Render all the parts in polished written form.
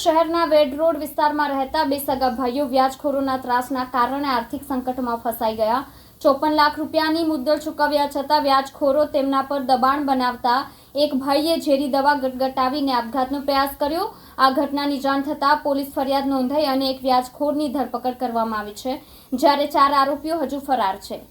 શહેરના વેડ રોડ વિસ્તારમાં રહેતા બે સગા ભાઈઓ વ્યાજખોરોના ત્રાસના કારણે આર્થિક સંકટમાં ફસાઈ ગયા। 54 લાખ રૂપિયાની મુદ્દલ ચૂકવ્યા છતાં વ્યાજખોરો તેમના પર દબાણ બનાવતા એક ભાઈએ ઝેરી દવા ગટગટાવીને આપઘાતનો પ્રયાસ કર્યો। આ ઘટનાની જાણ થતાં પોલીસ ફરિયાદ નોંધાઈ અને એક વ્યાજખોરની ધરપકડ કરવામાં આવી છે, જ્યારે 4 આરોપીઓ હજુ ફરાર છે।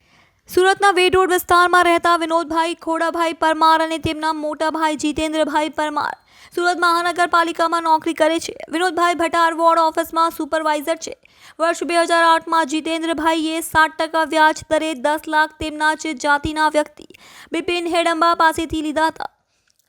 સુરતના વેડ રોડ વિસ્તારમાં રહેતા વિનોદભાઈ ખોડાભાઈ પરમાર અને તેમના મોટા ભાઈ જીતેન્દ્રભાઈ પરમાર સુરત મહાનગરપાલિકામાં નોકરી કરે છે। વિનોદભાઈ ભટાર વોર્ડ ઓફિસમાં સુપરવાઇઝર છે। વર્ષ 2008માં જીતેન્દ્રભાઈએ 7% વ્યાજ દરે 10 લાખ તેમના જ જાતિના વ્યક્તિ બિપિન હેડંબા પાસેથી લીધા હતા।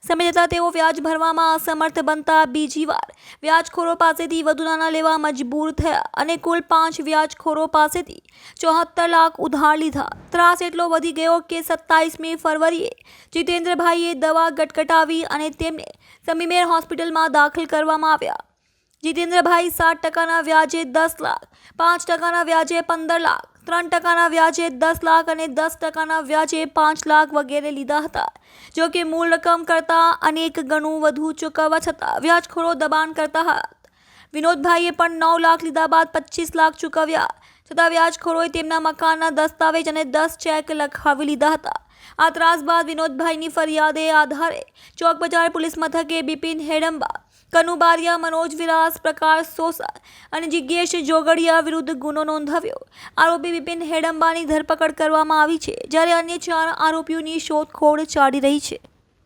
સમય જતાં તેઓ વ્યાજ ભરવામાં અસમર્થ બનતા બીજી વાર વ્યાજખોરો પાસેથી વધુ નાણાં લેવા મજબૂર થયા અને કુલ 5 વ્યાજખોરો પાસેથી 74 લાખ ઉધાર લીધા। ત્રાસ એટલો વધી ગયો કે 27મી ફરવરીએ જીતેન્દ્રભાઈએ દવા ગટગટાવી અને તેમને સમીમેર હોસ્પિટલમાં દાખલ કરવામાં આવ્યા। જીતેન્દ્રભાઈ 7%ના વ્યાજે 10 લાખ, 5%ના વ્યાજે 15 લાખ, 3%ના વ્યાજે 10 લાખ અને 10%ના વ્યાજે 5 લાખ વગેરે લીધા હતા। જો કે મૂળ રકમ કરતાં અનેક ગણું વધુ ચૂકવવા છતાં વ્યાજખોરો દબાણ કરતા હતા। વિનોદભાઈએ પણ 9 લાખ લીધા બાદ 25 લાખ ચૂકવ્યા છતાં વ્યાજખોરોએ તેમના મકાનના દસ્તાવેજ અને 10 ચેક લખાવી લીધા હતા। આ ત્રાસ બાદ વિનોદભાઈની ફરિયાદે આધારે ચોક બજાર પોલીસ મથકે બિપિન હેડંબા, કનુ બારિયા, મનોજ વિલાસ, પ્રકાશ સોસા અને જિજ્ઞેશ જોગડિયા વિરુદ્ધ ગુનો નોંધાવ્યો। આરોપી બિપિન હેડંબાની ધરપકડ કરવામાં આવી છે, જ્યારે અન્ય 4 આરોપીઓની શોધખોળ ચાલી રહી છે।